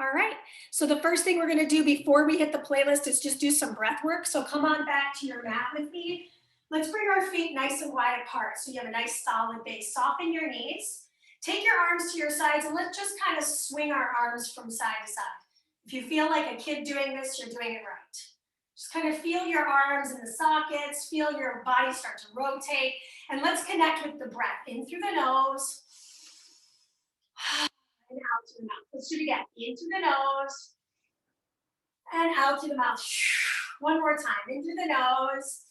All right, so the first thing we're gonna do before we hit the playlist is just do some breath work. So come on back to your mat with me. Let's bring our feet nice and wide apart so you have a nice solid base. Soften your knees. Take your arms to your sides and let's just kind of swing our arms from side to side. If you feel like a kid doing this, you're doing it right. Just kind of feel your arms in the sockets, feel your body start to rotate, and let's connect with the breath. In through the nose, and out through the mouth. Let's do it again. In through the nose, and out through the mouth. One more time. In through the nose,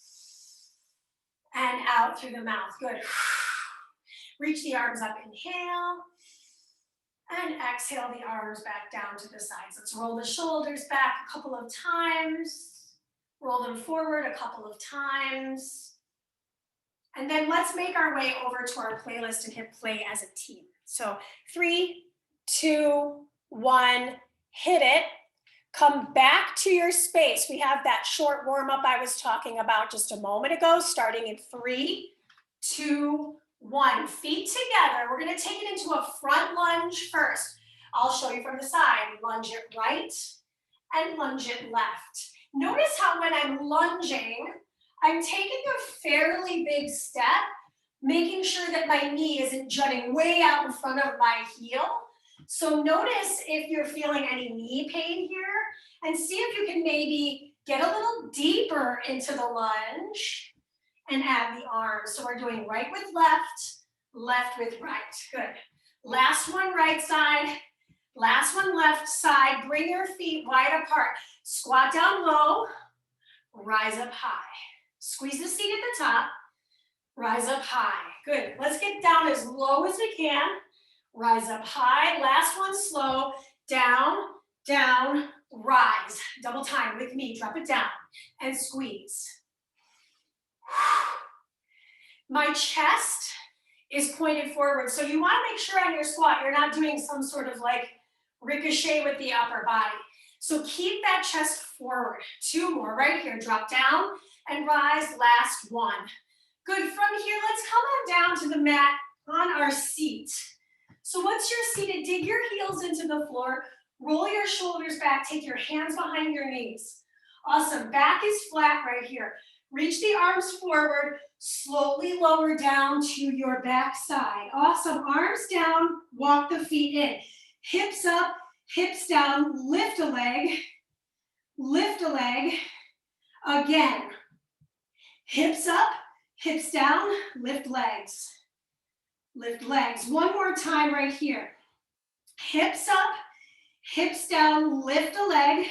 and out through the mouth. Good. Reach the arms up. Inhale. And exhale the arms back down to the sides. Let's roll the shoulders back a couple of times. Roll them forward a couple of times. And then let's make our way over to our playlist and hit play as a team. So 3, 2, 1, hit it. Come back to your space. We have that short warm-up I was talking about just a moment ago, starting in 3, 2, 1. Feet together. We're going to take it into a front lunge first. I'll show you from the side. Lunge it right and lunge it left. Notice how when I'm lunging, I'm taking a fairly big step, making sure that my knee isn't jutting way out in front of my heel. So notice if you're feeling any knee pain here and see if you can maybe get a little deeper into the lunge and add the arms. So we're doing right with left, left with right. Good. Last one, right side. Last one, left side. Bring your feet wide apart. Squat down low, rise up high. Squeeze the seat at the top, rise up high. Good. Let's get down as low as we can. Rise up high. Last one, slow. Down, down, rise. Double time with me. Drop it down and squeeze. My chest is pointed forward. So you want to make sure on your squat you're not doing some sort of like ricochet with the upper body. So keep that chest forward. 2 more right here. Drop down and rise. Last one. Good. From here, let's come on down to the mat on our seat. So once you're seated, dig your heels into the floor. Roll your shoulders back. Take your hands behind your knees. Awesome. Back is flat right here. Reach the arms forward. Slowly lower down to your back side. Awesome. Arms down. Walk the feet in. Hips up. Hips down, lift a leg, again. Hips up, hips down, lift legs. One more time right here. Hips up, hips down, lift a leg,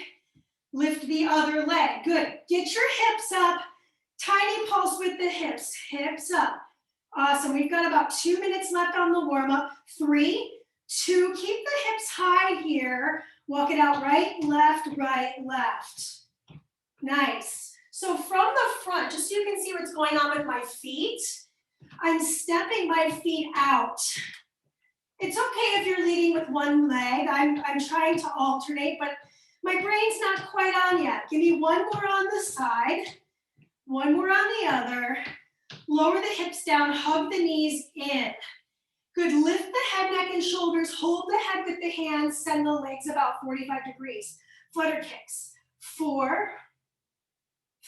lift the other leg. Good. Get your hips up, tiny pulse with the hips, hips up. Awesome. We've got about 2 minutes left on the warm-up. 3, 2, keep the hips high here. Walk it out right, left. Nice. So from the front, just so you can see what's going on with my feet, I'm stepping my feet out. It's okay if you're leading with one leg. I'm trying to alternate, but my brain's not quite on yet. Give me one more on the side, one more on the other. Lower the hips down, hug the knees in. Good, lift the head, neck, and shoulders. Hold the head with the hands. Send the legs about 45 degrees. Flutter kicks. 4,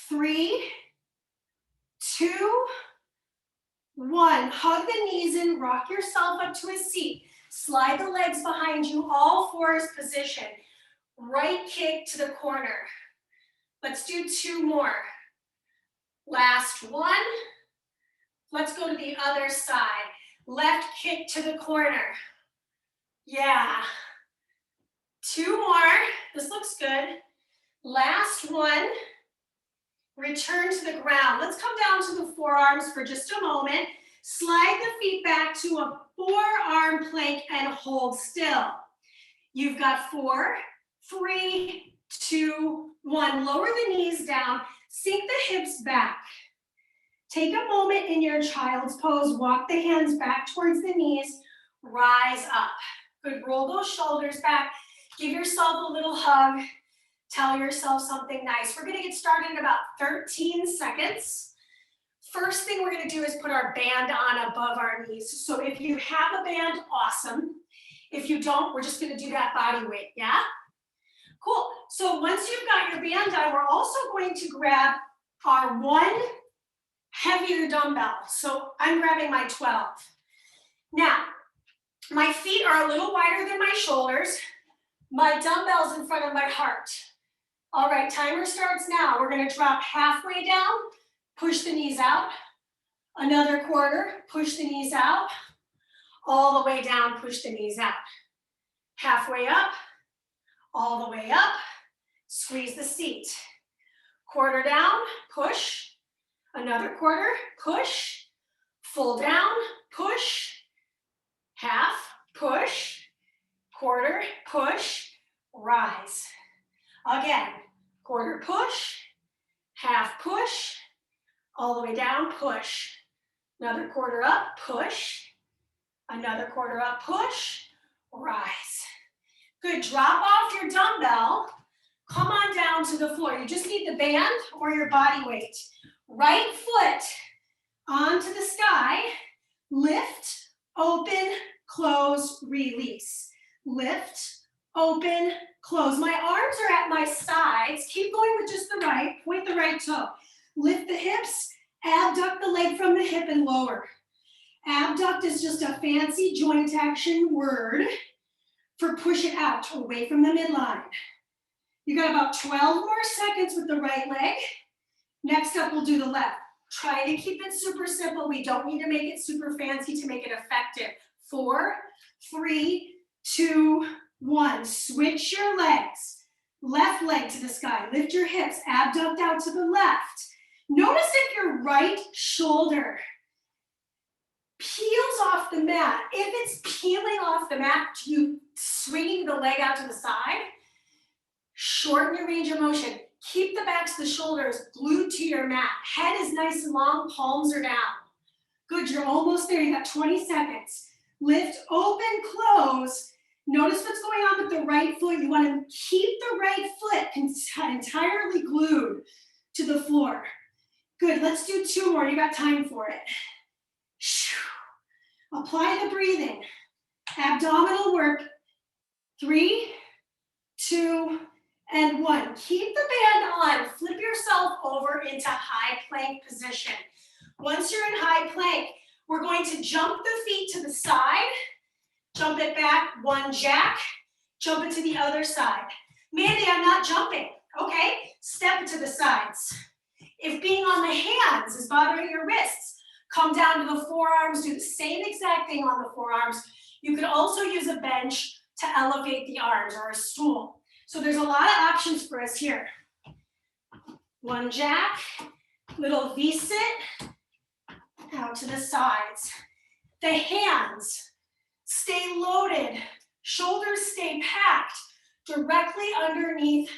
3, 2, 1. Hug the knees in. Rock yourself up to a seat. Slide the legs behind you. All fours position. Right kick to the corner. Let's do 2 more. Last one. Let's go to the other side. Left kick to the corner. Yeah. 2 more. This looks good. Last one. Return to the ground. Let's come down to the forearms for just a moment. Slide the feet back to a forearm plank and hold still. You've got 4, 3, 2, 1. Lower the knees down. Sink the hips back. Take a moment in your child's pose. Walk the hands back towards the knees. Rise up. Good. Roll those shoulders back. Give yourself a little hug. Tell yourself something nice. We're going to get started in about 13 seconds. First thing we're going to do is put our band on above our knees. So if you have a band, awesome. If you don't, we're just going to do that body weight, yeah? Cool. So once you've got your band on, we're also going to grab our one heavier dumbbell. So I'm grabbing my 12. Now, my feet are a little wider than my shoulders. My dumbbell's in front of my heart. All right, timer starts now. We're gonna drop halfway down, push the knees out. Another quarter, push the knees out. All the way down, push the knees out. Halfway up, all the way up. Squeeze the seat. Quarter down, push. Another quarter, push. Full down, push. Half, push. Quarter, push. Rise. Again, quarter push. Half push. All the way down, push. Another quarter up, push. Another quarter up, push. Rise. Good, drop off your dumbbell. Come on down to the floor. You just need the band or your body weight. Right foot onto the sky. Lift, open, close, release. Lift, open, close. My arms are at my sides. Keep going with just the right. Point the right toe. Lift the hips, abduct the leg from the hip and lower. Abduct is just a fancy joint action word for push it out, away from the midline. You got about 12 more seconds with the right leg. Next up, we'll do the left. Try to keep it super simple. We don't need to make it super fancy to make it effective. 4, 3, 2, 1. Switch your legs. Left leg to the sky. Lift your hips. Abduct out to the left. Notice if your right shoulder peels off the mat. If it's peeling off the mat, you swinging the leg out to the side, shorten your range of motion. Keep the backs of the shoulders glued to your mat. Head is nice and long, palms are down. Good, you're almost there. You got 20 seconds. Lift, open, close. Notice what's going on with the right foot. You want to keep the right foot entirely glued to the floor. Good, let's do 2 more. You got time for it. Apply the breathing. Abdominal work. 3, 2, and 1. Keep the band on. Flip yourself over into high plank position. Once you're in high plank, we're going to jump the feet to the side, jump it back, 1 jack, jump it to the other side. Mandee, I'm not jumping. Okay, step it to the sides. If being on the hands is bothering your wrists, come down to the forearms, do the same exact thing on the forearms. You could also use a bench to elevate the arms or a stool. So there's a lot of options for us here. 1 jack, little V-sit, out to the sides. The hands stay loaded, shoulders stay packed directly underneath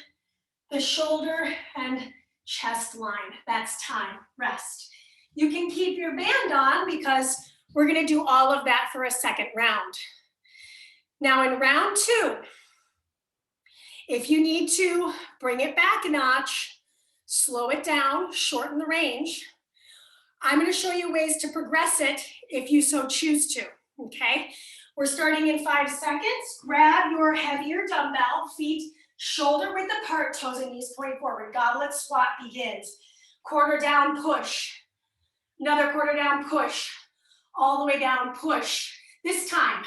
the shoulder and chest line. That's time, rest. You can keep your band on because we're gonna do all of that for a second round. Now in round 2, if you need to bring it back a notch, slow it down, shorten the range, I'm gonna show you ways to progress it if you so choose to, okay? We're starting in 5 seconds. Grab your heavier dumbbell, feet shoulder width apart, toes and knees point forward. Goblet squat begins. Quarter down, push. Another quarter down, push. All the way down, push. This time,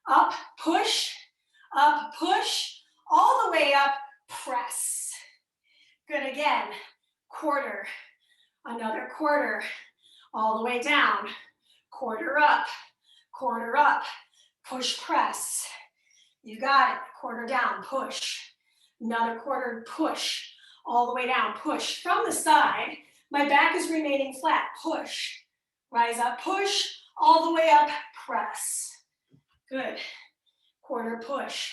up, push, all the way up, press. Good, again, quarter, another quarter, all the way down, quarter up, push, press. You got it, quarter down, push. Another quarter, push, all the way down, push. From the side, my back is remaining flat, push. Rise up, push, all the way up, press. Good. Quarter push,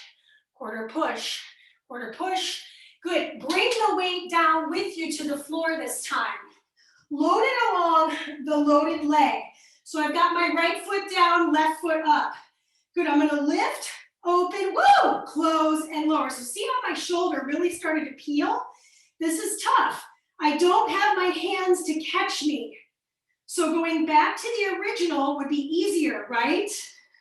quarter push, quarter push. Good. Bring the weight down with you to the floor this time. Load it along the loaded leg. So I've got my right foot down, left foot up. Good. I'm going to lift, open, woo, close, and lower. So see how my shoulder really started to peel? This is tough. I don't have my hands to catch me. So going back to the original would be easier, right?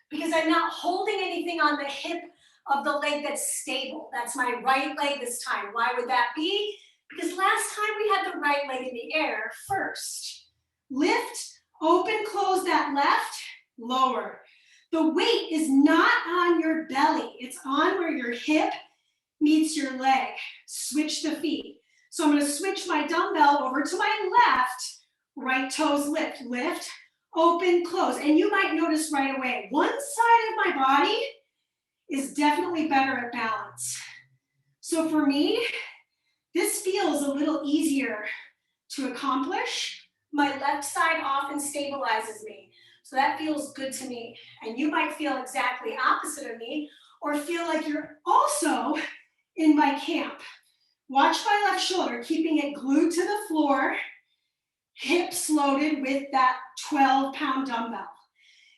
Because I'm not holding anything on the hip of the leg that's stable. That's my right leg this time. Why would that be? Because last time we had the right leg in the air first. Lift, open, close that left, lower. The weight is not on your belly. It's on where your hip meets your leg. Switch the feet. So I'm going to switch my dumbbell over to my left. Right toes lift, lift, open, close. And you might notice right away, one side of my body is definitely better at balance. So for me, this feels a little easier to accomplish. My left side often stabilizes me. So that feels good to me. And you might feel exactly opposite of me or feel like you're also in my camp. Watch my left shoulder, keeping it glued to the floor, hips loaded with that 12-pound dumbbell.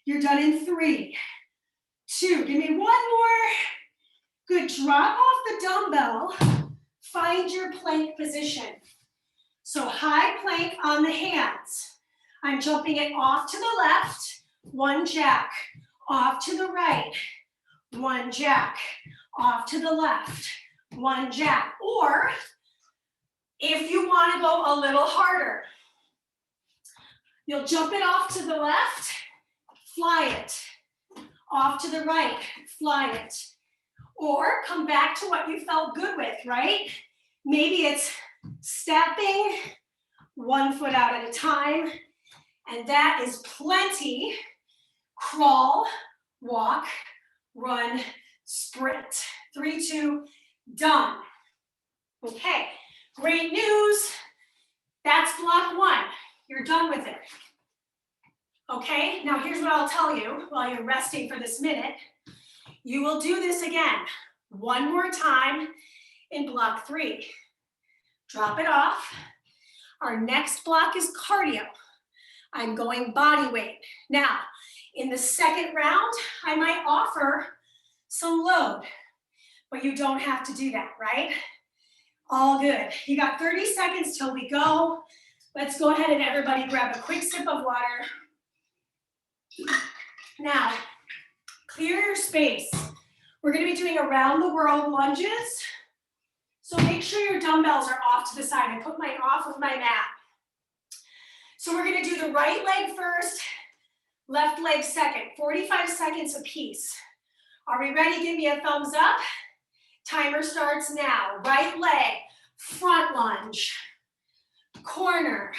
You're done in 3, 2, give me 1 more. Good, drop off the dumbbell, find your plank position. So high plank on the hands. I'm jumping it off to the left, 1 jack, off to the right, 1 jack, off to the left, 1 jack. Or if you want to go a little harder, you'll jump it off to the left, fly it, off to the right, fly it. Or come back to what you felt good with, right? Maybe it's stepping 1 foot out at a time, and that is plenty. Crawl, walk, run, sprint. 3, 2, done. Okay, great news. That's block 1. You're done with it. Okay, now here's what I'll tell you while you're resting for this minute. You will do this again 1 more time in block 3. Drop it off. Our next block is cardio. I'm going body weight. Now, in the second round, I might offer some load, but you don't have to do that, right? All good. You got 30 seconds till we go. Let's go ahead and everybody grab a quick sip of water. Now, clear your space. We're going to be doing around the world lunges. So make sure your dumbbells are off to the side. I put mine off of my mat. So we're going to do the right leg first, left leg second, 45 seconds apiece. Are we ready? Give me a thumbs up. Timer starts now. Right leg, front lunge, corner,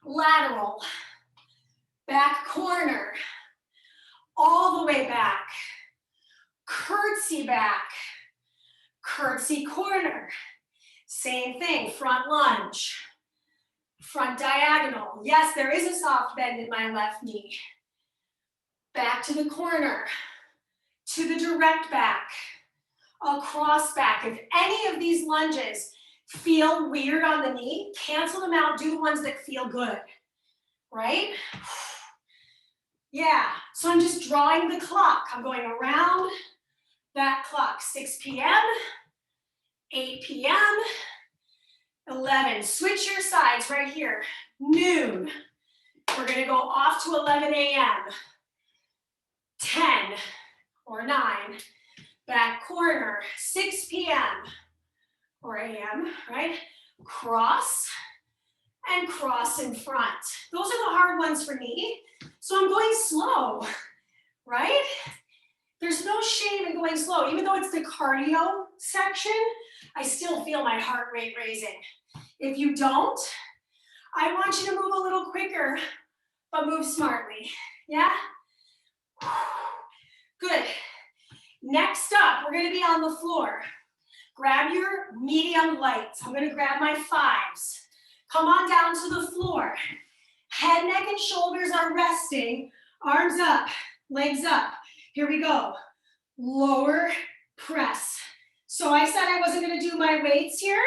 lateral, back corner, all the way back, curtsy back, curtsy corner. Same thing, front lunge, front diagonal. Yes, there is a soft bend in my left knee. Back to the corner, to the direct back, across back. If any of these lunges feel weird on the knee, cancel them out, do the ones that feel good, right? Yeah, so I'm just drawing the clock. I'm going around that clock. 6 p.m., 8 p.m., 11. Switch your sides right here. Noon. We're going to go off to 11 a.m., 10 or 9. Back corner, 6 p.m. or a.m., right? Cross and cross in front. Those are the hard ones for me. So I'm going slow, right? There's no shame in going slow. Even though it's the cardio section, I still feel my heart rate raising. If you don't, I want you to move a little quicker, but move smartly. Yeah? Good. Next up, we're going to be on the floor. Grab your medium lights. I'm going to grab my 5s. Come on down to the floor. Head, neck, and shoulders are resting. Arms up, legs up. Here we go. Lower press. So I said I wasn't going to do my weights here.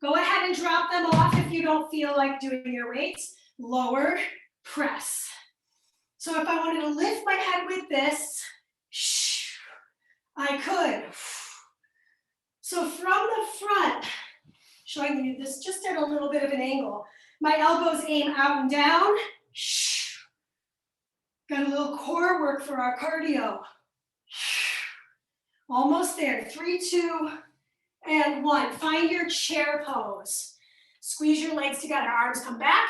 Go ahead and drop them off if you don't feel like doing your weights. Lower press. So if I wanted to lift my head with this, I could. So from the front, showing you this just at a little bit of an angle. My elbows aim out and down. Got a little core work for our cardio. Almost there. 3, 2, and 1. Find your chair pose. Squeeze your legs together. Arms come back,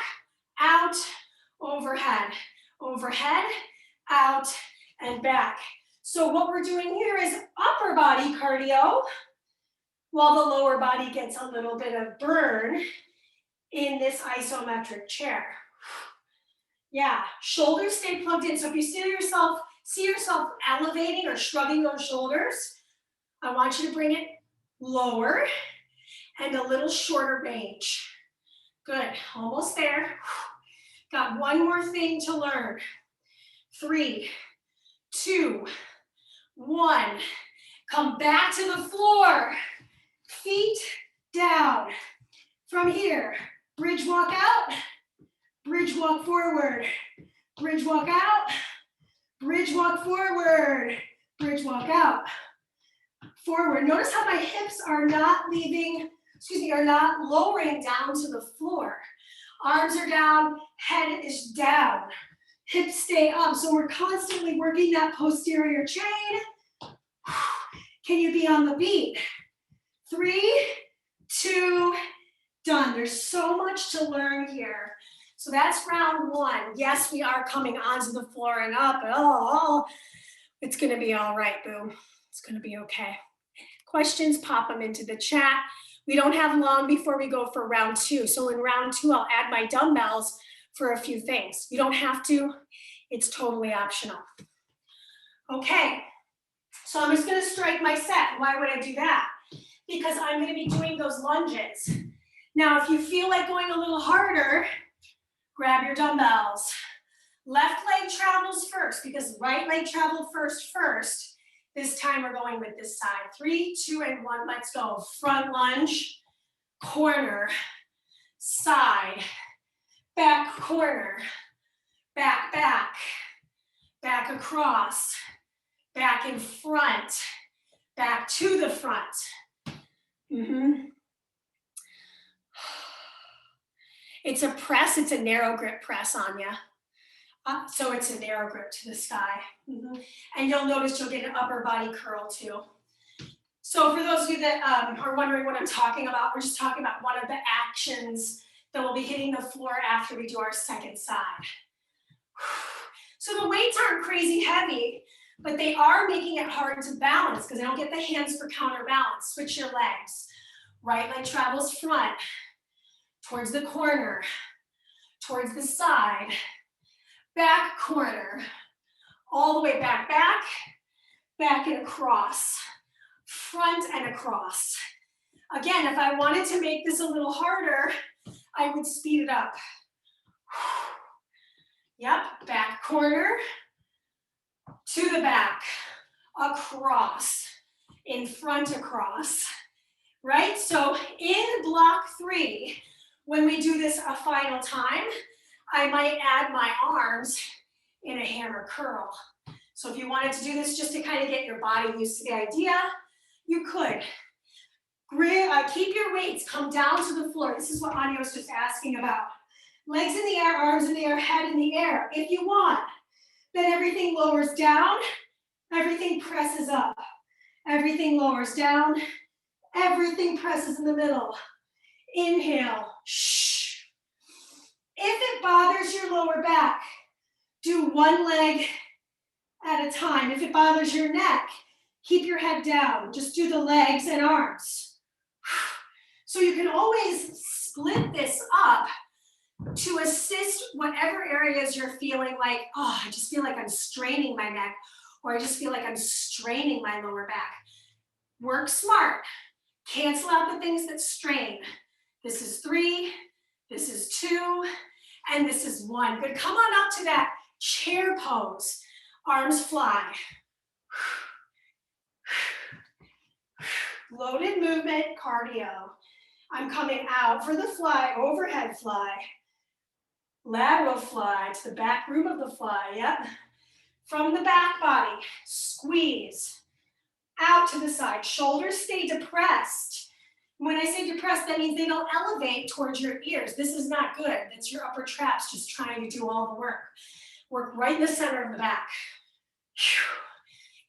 out, overhead, overhead, out, and back. So what we're doing here is upper body cardio, while the lower body gets a little bit of burn in this isometric chair. Yeah, shoulders stay plugged in. So if you see yourself elevating or shrugging those shoulders, I want you to bring it lower and a little shorter range. Good, almost there. Got one more thing to learn. 3, 2, 1. Come back to the floor. Feet down. From here, bridge walk out, bridge walk forward, bridge walk out, bridge walk forward, bridge walk out, forward. Notice how my hips are not are not lowering down to the floor. Arms are down, head is down, hips stay up. So we're constantly working that posterior chain. Can you be on the beat? 3, 2, done. There's so much to learn here. So that's round 1. Yes, we are coming onto the floor and up. Oh, it's going to be all right, boo. It's going to be okay. Questions, pop them into the chat. We don't have long before we go for round 2. So in round 2, I'll add my dumbbells for a few things. You don't have to. It's totally optional. Okay. So I'm just going to strike my set. Why would I do that? Because I'm going to be doing those lunges. Now, if you feel like going a little harder, grab your dumbbells. Left leg travels first because right leg traveled first. This time we're going with this side. 3, 2, and 1, let's go. Front lunge, corner, side, back corner, back, back across, back in front, back to the front. It's a press, it's a narrow grip press on you. So it's a narrow grip to the sky. And you'll notice you'll get an upper body curl too. So for those of you that are wondering what I'm talking about, we're just talking about one of the actions that will be hitting the floor after we do our second side. So the weights aren't crazy heavy, but they are making it hard to balance because I don't get the hands for counterbalance. Switch your legs. Right leg travels front, towards the corner, towards the side, back corner, all the way back, back and across, front and across. Again, if I wanted to make this a little harder, I would speed it up. Yep, back corner, to the back, across, in front across, right? So in block 3, when we do this a final time, I might add my arms in a hammer curl. So if you wanted to do this just to kind of get your body used to the idea, you could. Keep your weights, come down to the floor. This is what Anya was just asking about. Legs in the air, arms in the air, head in the air. If you want, then everything lowers down, everything presses up. Everything lowers down, everything presses in the middle. Inhale, shh. If it bothers your lower back, do one leg at a time. If it bothers your neck, keep your head down. Just do the legs and arms. So you can always split this up to assist whatever areas you're feeling like, oh, I just feel like I'm straining my neck, or I just feel like I'm straining my lower back. Work smart. Cancel out the things that strain. This is 3, this is 2, and this is 1. Good, come on up to that chair pose. Arms fly. Loaded movement, cardio. I'm coming out for the fly, overhead fly. Lateral fly to the back room of the fly, yep. From the back body, squeeze. Out to the side, shoulders stay depressed. When I say depressed, that means they don't elevate towards your ears. This is not good. That's your upper traps just trying to do all the work. Work right in the center of the back.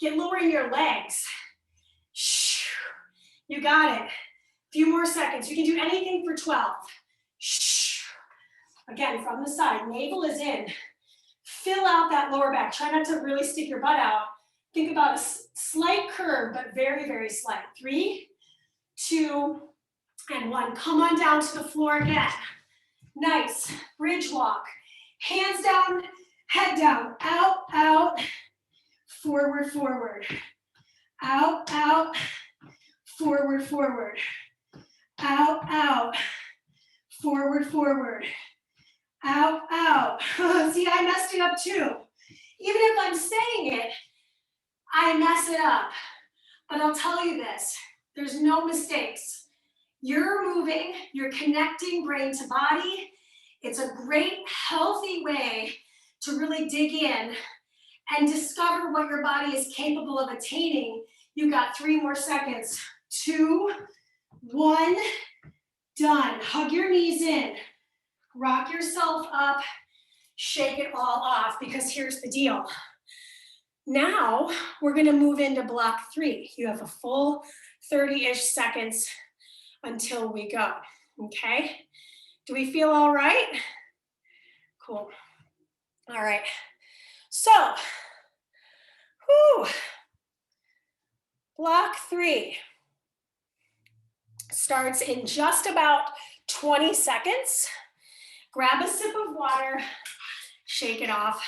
Get lowering your legs. You got it. Few more seconds. You can do anything for 12. Shh. Again, from the side, navel is in. Fill out that lower back. Try not to really stick your butt out. Think about a slight curve, but very, very slight. 3, 2, and 1. Come on down to the floor again. Nice. Bridge walk. Hands down, head down. Out, out. Forward, forward. Out, out. Forward, forward. Out, out. Forward, forward. Out, out. See, I messed it up too. Even if I'm saying it, I mess it up. But I'll tell you this, there's no mistakes. You're moving, you're connecting brain to body. It's a great, healthy way to really dig in and discover what your body is capable of attaining. You got 3 more seconds. 2, 1, done. Hug your knees in. Rock yourself up. Shake it all off, because here's the deal. Now we're gonna move into block 3. You have a full 30-ish seconds until we go, okay? Do we feel all right? Cool. All right, so, block 3 starts in just about 20 seconds. Grab a sip of water, shake it off.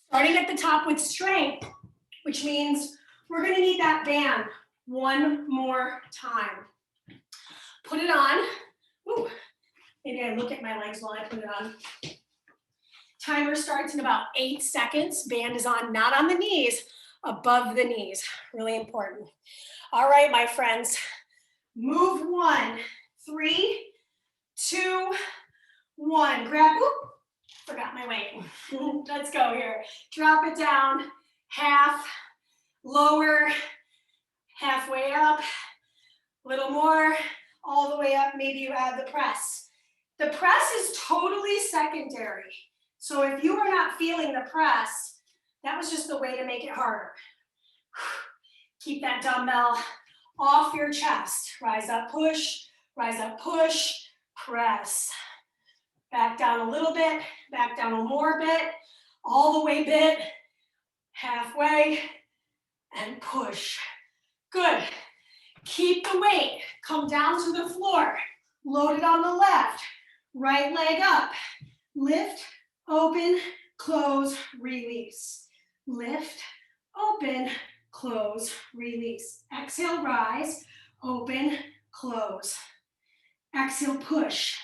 Starting at the top with strength, which means we're gonna need that band one more time. Put it on. Ooh, maybe I look at my legs while I put it on. Timer starts in about 8 seconds. Band is on, not on the knees, above the knees. Really important. All right, my friends. Move 1, 3, 2, 1. Grab, whoop, forgot my weight. Let's go here. Drop it down, half, lower, halfway up, a little more, all the way up. Maybe you add the press. The press is totally secondary. So if you are not feeling the press, that was just the way to make it harder. Keep that dumbbell off your chest. Rise up, push, press. Back down a little bit, back down a more bit, all the way bit, halfway, and push. Good. Keep the weight. Come down to the floor. Load it on the left. Right leg up. Lift, open, close, release. Lift, open, close, release. Exhale, rise, open, close. Exhale, push.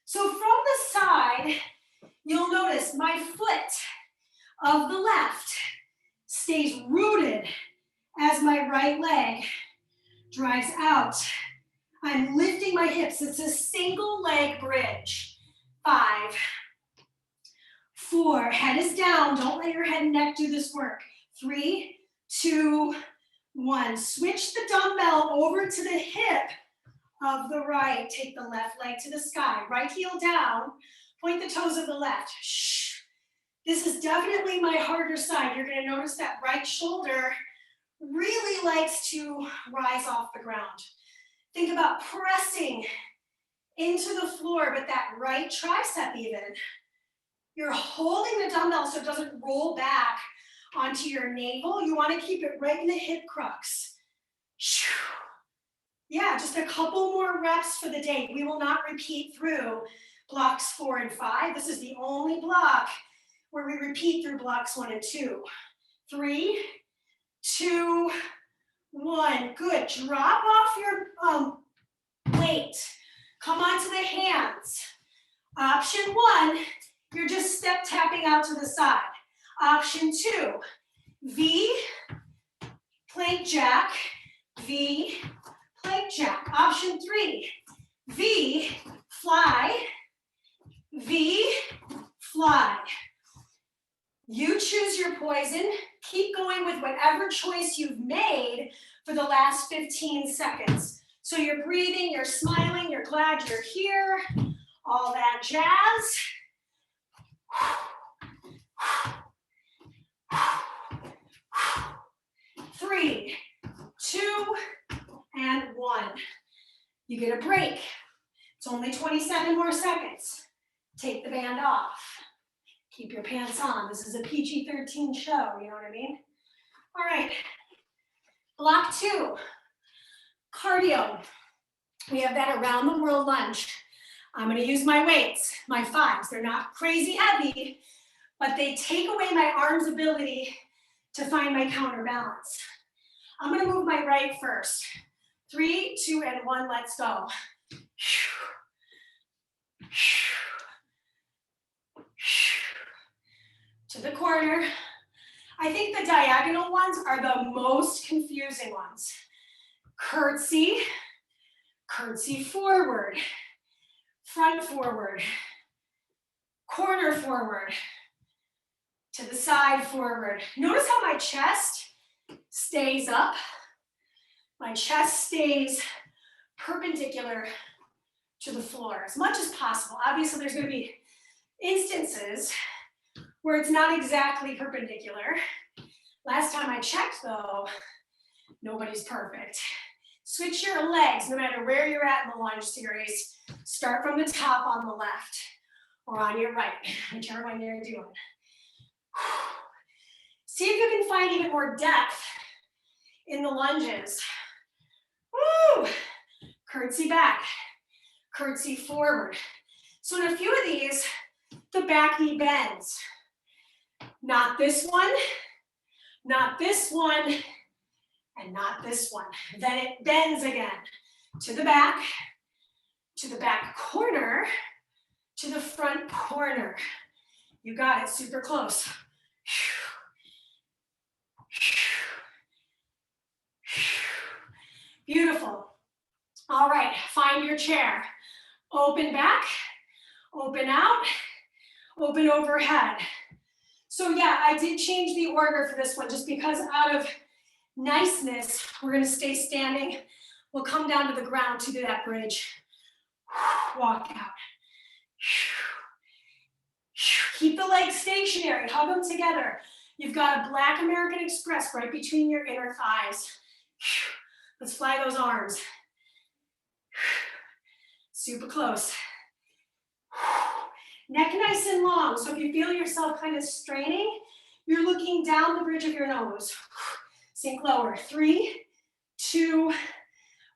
So from the side, you'll notice my foot of the left stays rooted as my right leg drives out. I'm lifting my hips. It's a single leg bridge. 5, 4, head is down. Don't let your head and neck do this work. 3, 2, 1. Switch the dumbbell over to the hip of the right. Take the left leg to the sky. Right heel down. Point the toes of the left. Shh. This is definitely my harder side. You're going to notice that right shoulder really likes to rise off the ground. Think about pressing into the floor, but that right tricep even. You're holding the dumbbell so it doesn't roll back onto your navel. You want to keep it right in the hip crux. Yeah, just a couple more reps for the day. We will not repeat through blocks 4 and 5. This is the only block where we repeat through blocks 1 and 2. 3, 2, 1. Good. Drop off your weight. Come onto the hands. Option 1, you're just step tapping out to the side. Option 2, V, plank jack, V, plank jack. Option 3, V, fly, V, fly. You choose your poison. Keep going with whatever choice you've made for the last 15 seconds. So you're breathing, you're smiling, you're glad you're here, all that jazz. 3, 2, 2, and 1. You get a break. It's only 27 more seconds. Take the band off. Keep your pants on. This is a PG-13 show, you know what I mean? All right, block 2, cardio. We have that around the world lunge. I'm gonna use my weights, my 5s. They're not crazy heavy, but they take away my arm's ability to find my counterbalance. I'm gonna move my right first. 3, 2, and 1, let's go. To the corner. I think the diagonal ones are the most confusing ones. Curtsy, curtsy forward, front forward, corner forward, to the side forward. Notice how my chest stays up. My chest stays perpendicular to the floor as much as possible. Obviously, there's going to be instances where it's not exactly perpendicular. Last time I checked, though, nobody's perfect. Switch your legs, no matter where you're at in the lunge series. Start from the top on the left or on your right, whichever one you're doing. See if you can find even more depth in the lunges. Woo! Curtsy back, curtsy forward. So in a few of these, the back knee bends. Not this one, not this one, and not this one. Then it bends again to the back corner, to the front corner. You got it, super close. Beautiful. All right, find your chair. Open back, open out, open overhead. So yeah, I did change the order for this one just because out of niceness, we're gonna stay standing. We'll come down to the ground to do that bridge. Walk out. Keep the legs stationary, hug them together. You've got a Black American Express right between your inner thighs. Let's fly those arms. Super close. Neck nice and long, so if you feel yourself kind of straining, you're looking down the bridge of your nose. Sink lower. 3, 2,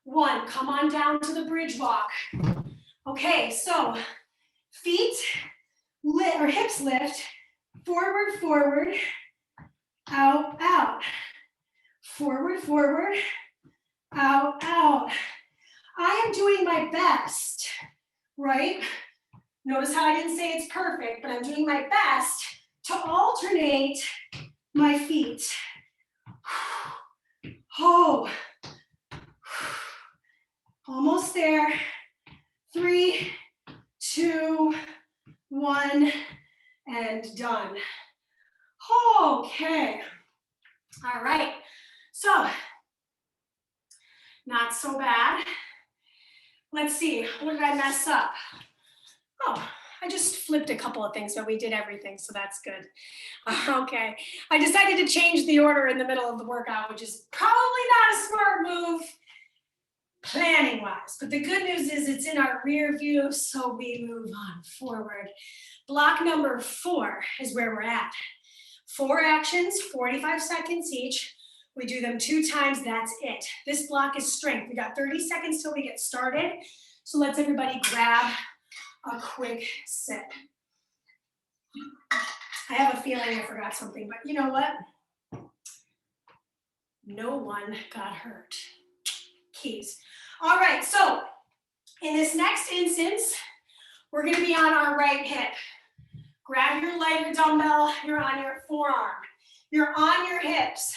1. Come on down to the bridge walk. Okay, so feet or hips lift, forward, forward, out, out. Forward, forward, out, out. I am doing my best, right? Notice how I didn't say it's perfect, but I'm doing my best to alternate my feet. Oh, almost there. 3, 2, 1, and done. Okay. All right. So, not so bad. Let's see, what did I mess up? Oh, I just flipped a couple of things, but we did everything, so that's good. Okay, I decided to change the order in the middle of the workout, which is probably not a smart move planning-wise, but the good news is it's in our rear view, so we move on forward. Block number 4 is where we're at. 4 actions, 45 seconds each. We do them 2 times, that's it. This block is strength. We got 30 seconds till we get started, so let's everybody grab a quick sip. I have a feeling I forgot something, but you know what? No one got hurt. Keys. All right, so in this next instance, we're gonna be on our right hip. Grab your lighter dumbbell, you're on your forearm. You're on your hips.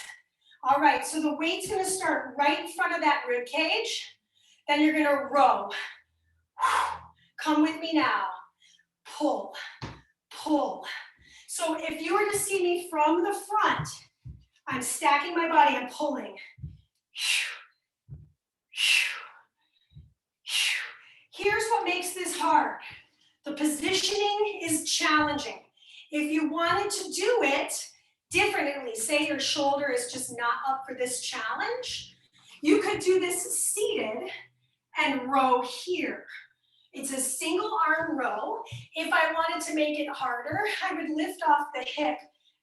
All right, so the weight's gonna start right in front of that rib cage. Then you're gonna row. Come with me now. Pull, pull. So if you were to see me from the front, I'm stacking my body, I'm pulling. Here's what makes this hard. The positioning is challenging. If you wanted to do it differently, say your shoulder is just not up for this challenge, you could do this seated and row here. It's a single arm row. If I wanted to make it harder, I would lift off the hip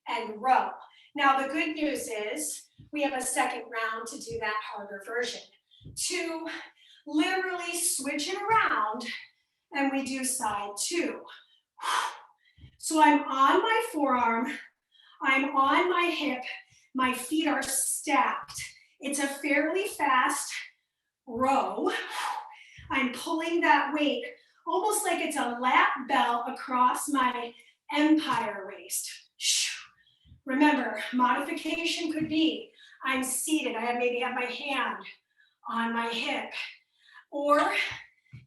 and row. Now the good news is we have a second round to do that harder version. To literally switch it around, and we do side two. So I'm on my forearm, I'm on my hip, my feet are stacked. It's a fairly fast row. I'm pulling that weight almost like it's a lap belt across my empire waist. Remember, modification could be I'm seated, I maybe have my hand on my hip, or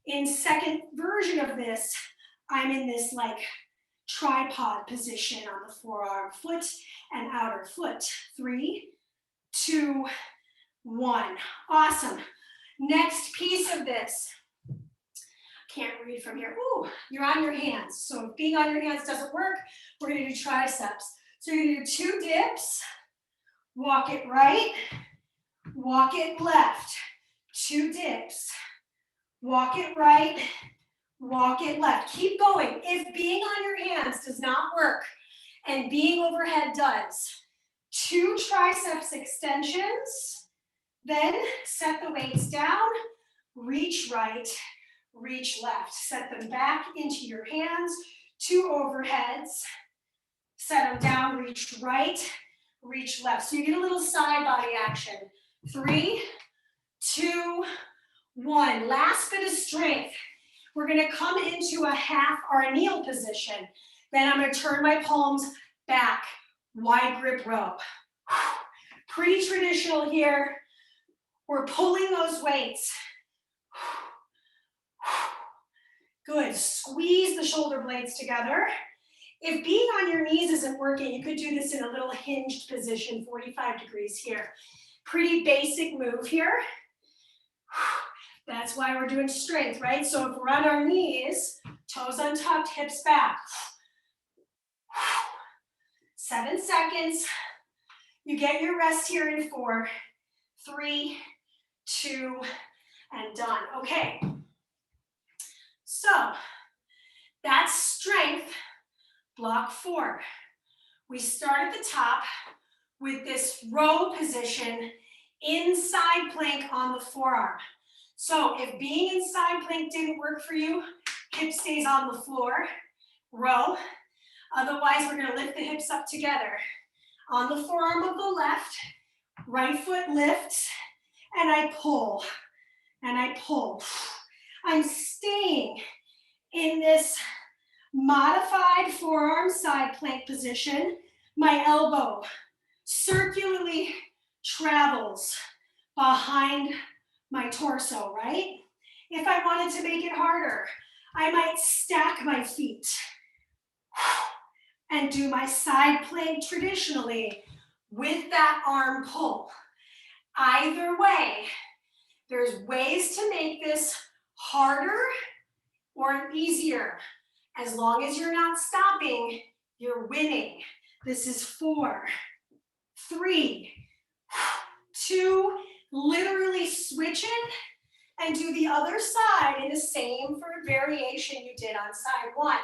in second version of this, I'm in this like tripod position on the forearm, foot and outer foot. 3, 2, 1. Awesome. Next piece of this. Can't read from here. Ooh, you're on your hands. So if being on your hands doesn't work, we're going to do triceps. So you're going to do 2 dips, walk it right, walk it left. 2 dips, walk it right, walk it left. Keep going. If being on your hands does not work and being overhead does, 2 triceps extensions, then set the weights down, reach right, reach left. Set them back into your hands, 2 overheads, set them down, reach right, reach left. So you get a little side body action. 3, 2, 1. Last bit of strength. We're going to come into a half or a kneel position. Then I'm going to turn my palms back, wide grip row. Pretty traditional here. We're pulling those weights. Good. Squeeze the shoulder blades together. If being on your knees isn't working, you could do this in a little hinged position, 45 degrees here. Pretty basic move here. That's why we're doing strength, right? So if we're on our knees, toes untucked, hips back. 7 seconds. You get your rest here in 4, 3, 2, and done. Okay. So that's strength, block 4. We start at the top with this row position, inside plank on the forearm. So if being in side plank didn't work for you, hip stays on the floor, row. Otherwise, we're going to lift the hips up together. On the forearm of the left, right foot lifts, and I pull, and I pull. I'm staying in this modified forearm side plank position. My elbow circularly travels behind my torso, right? If I wanted to make it harder, I might stack my feet and do my side plank traditionally with that arm pull. Either way, there's ways to make this harder or easier. As long as you're not stopping, you're winning. This is 4, 3, 2, literally switch it and do the other side in the same variation you did on side 1.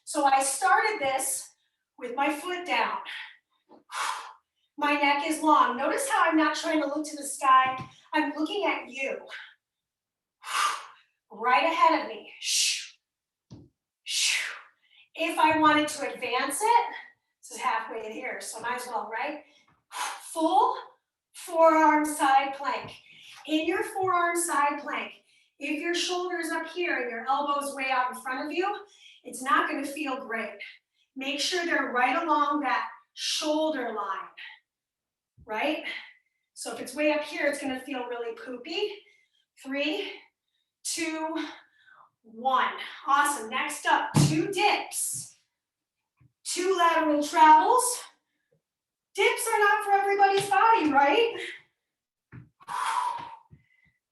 So I started this with my foot down. My neck is long. Notice how I'm not trying to look to the sky. I'm looking at you. Right ahead of me. If I wanted to advance it, this is halfway here, so might as well, right? Full forearm side plank. In your forearm side plank, if your shoulder's up here and your elbow's way out in front of you, it's not going to feel great. Make sure they're right along that shoulder line, right? So if it's way up here, it's going to feel really poopy. 3, 2, 1. Awesome. Next up, 2 dips. 2 lateral travels. Dips are not for everybody's body, right?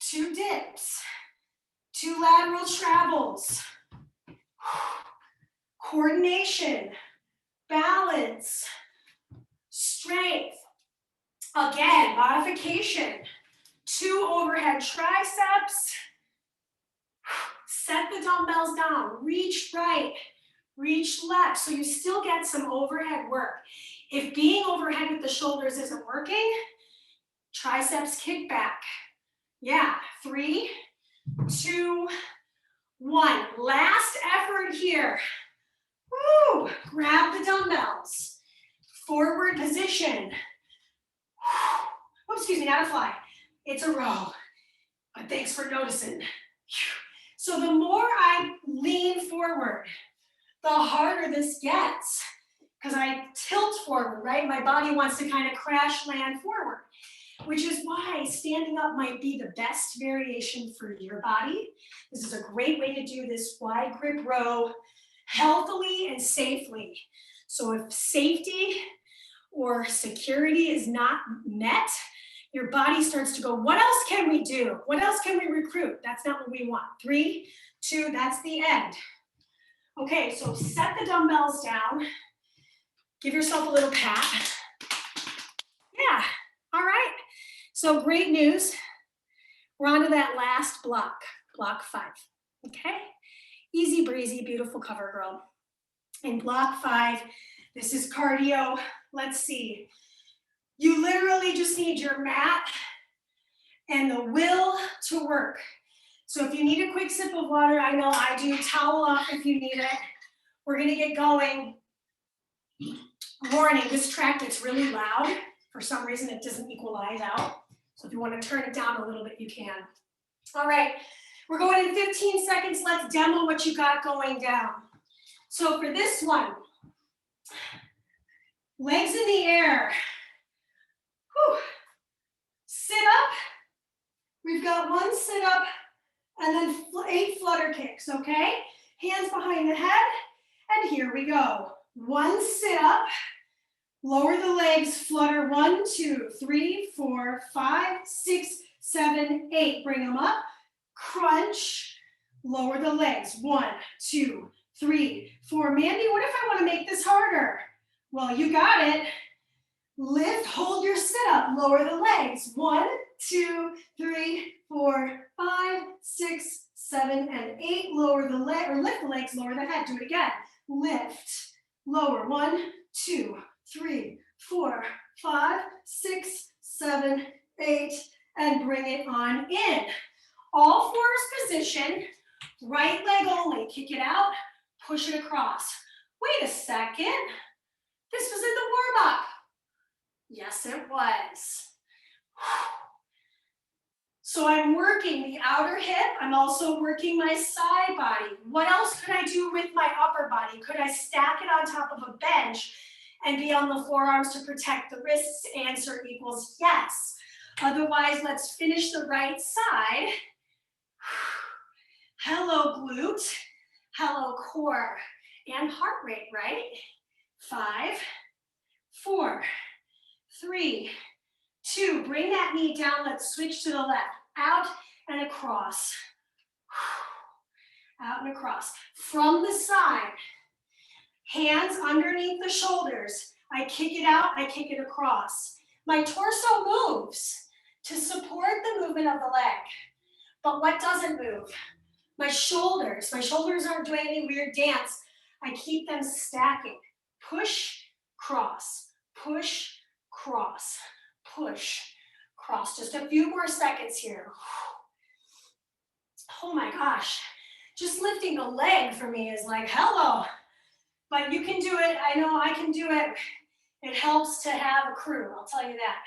2 dips. 2 lateral travels. Coordination, balance, strength. Again, modification. 2 overhead triceps. Set the dumbbells down, reach right, reach left, so you still get some overhead work. If being overhead with the shoulders isn't working, triceps kick back. Yeah, 3, 2, 1. Last effort here. Woo! Grab the dumbbells. Forward position. Oh, excuse me, not a fly. It's a row. But thanks for noticing. So the more I lean forward, the harder this gets. Because I tilt forward, right? My body wants to kind of crash land forward, which is why standing up might be the best variation for your body. This is a great way to do this wide grip row healthily and safely. So if safety or security is not met, your body starts to go, what else can we do? What else can we recruit? That's not what we want. 3, 2, that's the end. Okay, so set the dumbbells down. Give yourself a little pat. Yeah, all right. So great news. We're on to that last block, block 5, okay? Easy breezy, beautiful cover girl. In block 5, this is cardio. Let's see. You literally just need your mat and the will to work. So if you need a quick sip of water, I know I do, towel off if you need it. We're gonna get going. Warning, this track gets really loud. For some reason, it doesn't equalize out. So if you want to turn it down a little bit, you can. All right, we're going in 15 seconds. Let's demo what you got going down. So for this one, legs in the air. Whew. Sit up. We've got 1 sit up and then 8 flutter kicks, okay? Hands behind the head, and here we go. 1 sit up, lower the legs, flutter 1, 2, 3, 4, 5, 6, 7, 8. Bring them up, crunch, lower the legs. 1, 2, 3, 4. Mandee, what if I want to make this harder? Well, you got it. Lift, hold your sit up, lower the legs. 1, 2, 3, 4, 5, 6, 7, and 8. Lower the leg, or lift the legs, lower the head. Do it again. Lift, lower. 1, 2, 3, 4, 5, 6, 7, 8, and bring it on in. All fours position, right leg only. Kick it out, push it across. Wait a second. This was in the warm-up. Yes, it was. So I'm working the outer hip. I'm also working my side body. What else could I do with my upper body? Could I stack it on top of a bench and be on the forearms to protect the wrists? Answer equals yes. Otherwise, let's finish the right side. Hello, glute. Hello, core. And heart rate, right? 5, 4, 3, 2. Bring that knee down. Let's switch to the left. Out and across. Out and across. From the side. Hands underneath the shoulders. I kick it out, I kick it across. My torso moves to support the movement of the leg. But what doesn't move? My shoulders. My shoulders aren't doing any weird dance. I keep them stacking. Push, cross, push, cross, push, cross. Just a few more seconds here. Oh my gosh. Just lifting the leg for me is like, hello. But you can do it. I know I can do it. It helps to have a crew, I'll tell you that.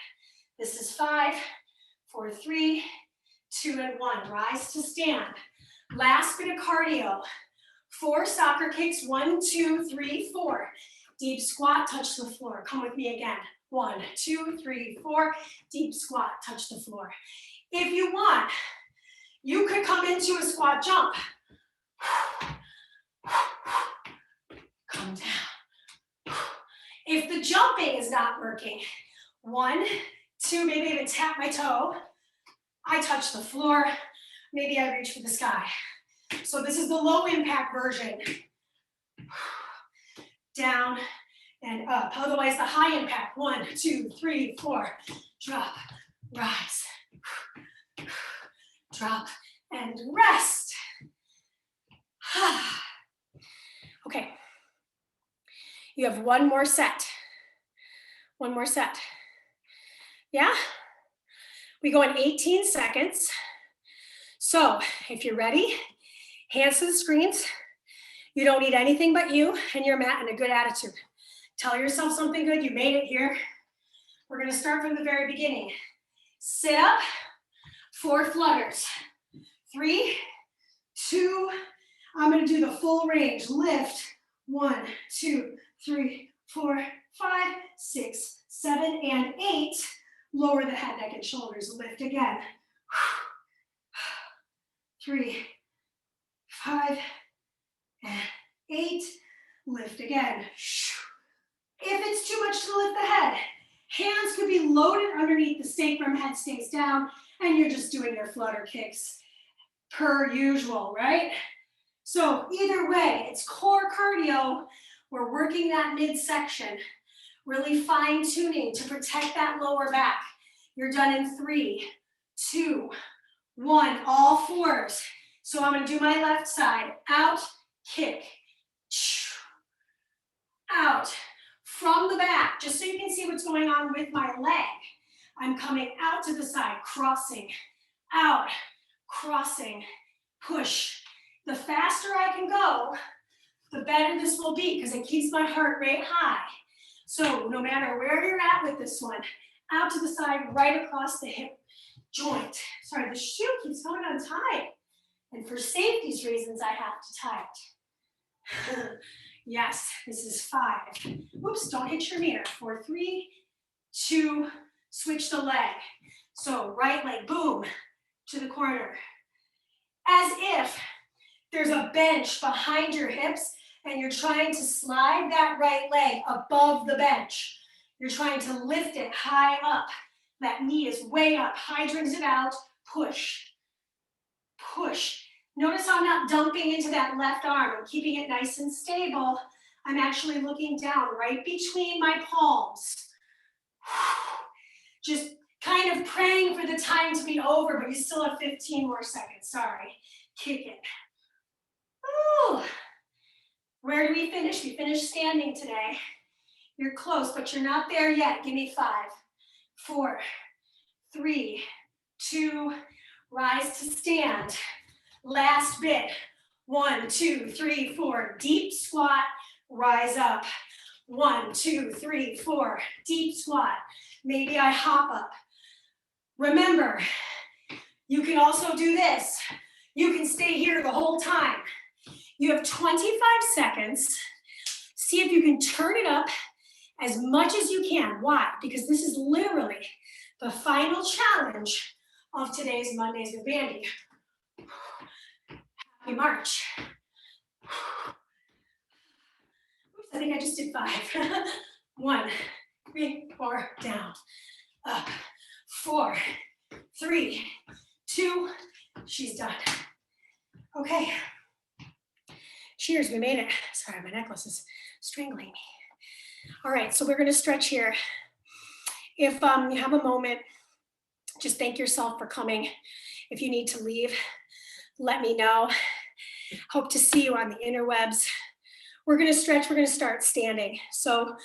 This is 5, 4, 3, 2, and 1. Rise to stand. Last bit of cardio. 4 soccer kicks. 1, 2, 3, 4. Deep squat, touch the floor. Come with me again. 1, 2, 3, 4. Deep squat, touch the floor. If you want, you could come into a squat jump. Come down. If the jumping is not working, 1, 2, maybe even tap my toe. I touch the floor. Maybe I reach for the sky. So this is the low impact version. Down and up. Otherwise the high impact. 1, 2, 3, 4. Drop, rise. drop, and rest. Okay. You have one more set. One more set. Yeah? We go in 18 seconds. So if you're ready, hands to the screens. You don't need anything but you and your mat and a good attitude. Tell yourself something good. You made it here. We're going to start from the very beginning. Sit up, 4 flutters. 3, 2, I'm going to do the full range. Lift, 1, 2, 3, 4, 5, 6, 7, and 8. Lower the head, neck, and shoulders. Lift again. 3, 5, and 8. Lift again. If it's too much to lift the head, hands could be loaded underneath the sacrum, head stays down, and you're just doing your flutter kicks per usual, right? So either way, it's core cardio. We're working that midsection, really fine tuning to protect that lower back. You're done in 3, 2, 1, all 4s. So I'm gonna do my left side, out, kick, out. From the back, just so you can see what's going on with my leg. I'm coming out to the side, crossing, out, crossing, push. The faster I can go, the better this will be because it keeps my heart rate high. So no matter where you're at with this one, out to the side, right across the hip joint. Sorry, the shoe keeps going untied. And for safety's reasons, I have to tie it. Yes, this is 5. Oops, don't hit your mirror. 4, 3, 2, switch the leg. So right leg, boom, to the corner. As if there's a bench behind your hips and you're trying to slide that right leg above the bench. You're trying to lift it high up. That knee is way up. Hydrant it out, push, push. Notice I'm not dumping into that left arm. I'm keeping it nice and stable. I'm actually looking down right between my palms. Just kind of praying for the time to be over, but you still have 15 more seconds. Sorry. Kick it. Ooh. Where do we finish? We finished standing today. You're close, but you're not there yet. Give me 5, 4, 3, 2, rise to stand. Last bit. 1, 2, 3, 4. Deep squat, rise up. 1, 2, 3, 4. Deep squat. Maybe I hop up. Remember, you can also do this. You can stay here the whole time. You have 25 seconds. See if you can turn it up as much as you can. Why? Because this is literally the final challenge of today's Mondays with Mandee. Happy March. Oops, I think I just did 5. 1, 3, 4, down, up, 4, 3, 2, she's done. Okay. Cheers, we made it. Sorry, my necklace is strangling me. All right, so we're gonna stretch here. If you have a moment, just thank yourself for coming. If you need to leave, let me know. Hope to see you on the interwebs. We're gonna stretch, we're gonna start standing. So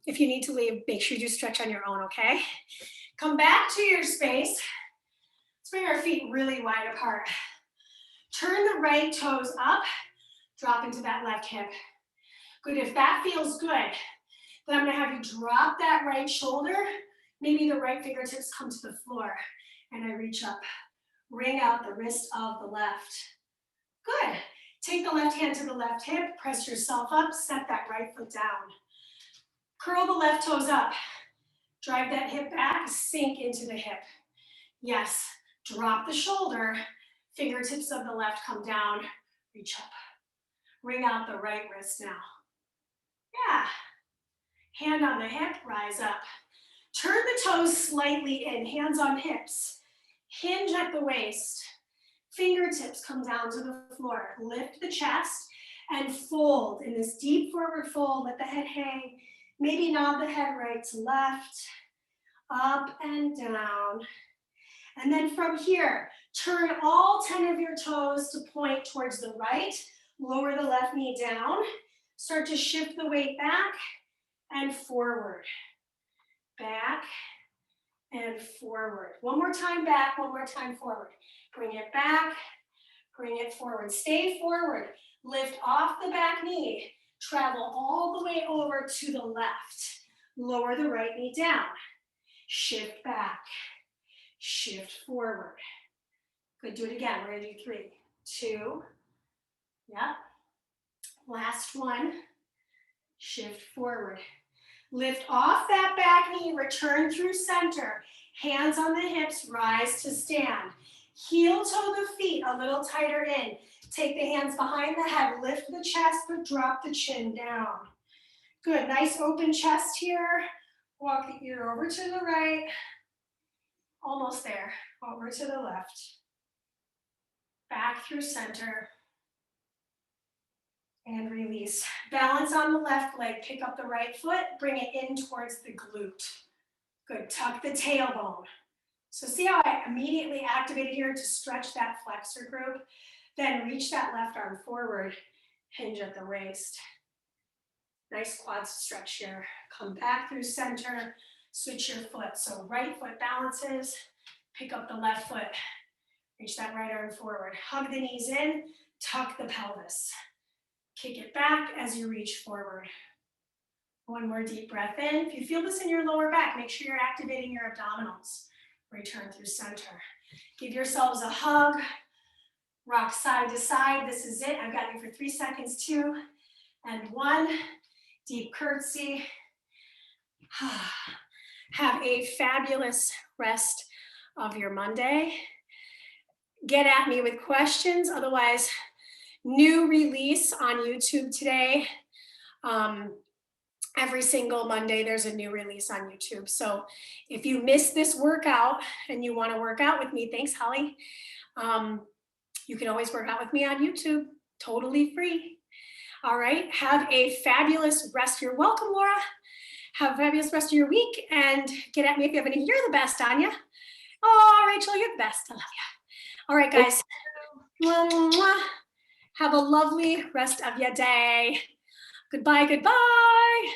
if you need to leave, make sure you stretch on your own, okay? Come back to your space. Let's bring our feet really wide apart. Turn the right toes up, drop into that left hip. Good, if that feels good, then I'm gonna have you drop that right shoulder. Maybe the right fingertips come to the floor and I reach up. Wring out the wrist of the left. Good. Take the left hand to the left hip, press yourself up, set that right foot down. Curl the left toes up. Drive that hip back, sink into the hip. Yes, drop the shoulder, fingertips of the left come down, reach up. Wring out the right wrist now. Yeah. Hand on the hip, rise up. Turn the toes slightly in, hands on hips. Hinge at the waist. Fingertips come down to the floor. Lift the chest and fold in this deep forward fold. Let the head hang. Maybe nod the head right to left. Up and down. And then from here, turn all 10 of your toes to point towards the right. Lower the left knee down. Start to shift the weight back and forward. Back and forward. One more time back, one more time forward. Bring it back, bring it forward. Stay forward. Lift off the back knee. Travel all the way over to the left. Lower the right knee down. Shift back. Shift forward. Good, do it again. We're gonna do 3, 2, yep. Last one. Shift forward. Lift off that back knee, return through center. Hands on the hips, rise to stand. Heel toe the feet a little tighter in. Take the hands behind the head, lift the chest, but drop the chin down. Good, nice open chest here. Walk the ear over to the right. Almost there, over to the left. Back through center. And release. Balance on the left leg, pick up the right foot, bring it in towards the glute. Good, tuck the tailbone. So see how I immediately activated here to stretch that flexor group? Then reach that left arm forward, hinge at the waist. Nice quads stretch here. Come back through center, switch your foot. So right foot balances, pick up the left foot, reach that right arm forward. Hug the knees in, tuck the pelvis. Kick it back as you reach forward. One more deep breath in. If you feel this in your lower back, make sure you're activating your abdominals. Return through center. Give yourselves a hug. Rock side to side. This is it. I've got you for 3 seconds, 2 and 1. Deep curtsy. Have a fabulous rest of your Monday. Get at me with questions. Otherwise, new release on YouTube today. Every single Monday, there's a new release on YouTube. So if you missed this workout and you want to work out with me, thanks, Holly. You can always work out with me on YouTube, totally free. All right, have a fabulous rest. You're welcome, Laura. Have a fabulous rest of your week and get at me if you have any. You're the best, Anya. Oh, Rachel, you're the best. I love you. All right, guys. Mwah, mwah. Have a lovely rest of your day. Goodbye, goodbye.